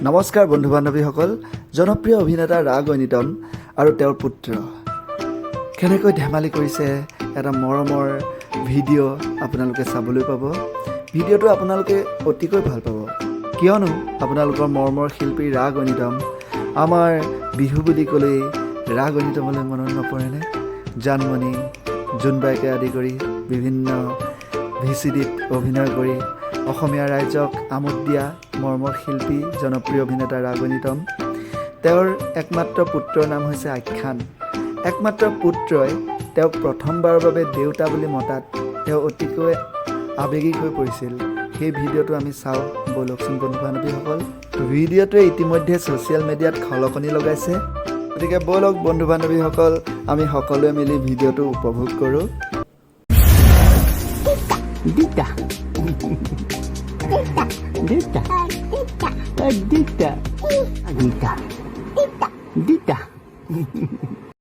নমস্কাৰ বন্ধু বান্ধৱীসকল জনপ্ৰিয় অভিনেতা ৰাগ ঐনিতম আৰু তেওঁৰ পুত্ৰ কেনেকৈ ধেমালি কৰিছে এটা মৰমৰ ভিডিঅ' আপোনালোকে চাবলৈ পাব ভিডিঅ'টো আপোনালোকে অতিকৈ ভাল পাব কিয়নো আপোনালোকৰ মৰমৰ শিল্পী ৰাগ ঐনিতম আমাৰ বিহু বুলি ক'লে ৰাগ ঐনিতমলৈ মনত নপৰেনে জানমণি জোনবাইকে আদি কৰি বিভিন্ন ভিচিডিত অভিনয় কৰি অসমীয়া ৰাইজক আমোদ দিয়া মৰমৰ শিল্পী জনপ্ৰিয় অভিনেতা ৰাগ ঐনিতম তেওঁৰ একমাত্ৰ পুত্ৰৰ নাম হৈছে আখ্যান একমাত্ৰ পুত্ৰই তেওঁক প্ৰথমবাৰৰ বাবে দেউতা বুলি মতাত তেওঁ অতিকৈ আৱেগিক হৈ পৰিছিল সেই ভিডিঅ'টো আমি চাওঁ বলকচোন বন্ধু বান্ধৱীসকল ভিডিঅ'টোৱে ইতিমধ্যে ছ'চিয়েল মিডিয়াত খলকনি লগাইছে গতিকে বলক বন্ধু বান্ধৱীসকল আমি সকলোৱে মিলি ভিডিঅ'টো উপভোগ কৰোঁ Dita. Dita. Dita. Dita. Dita. Dita.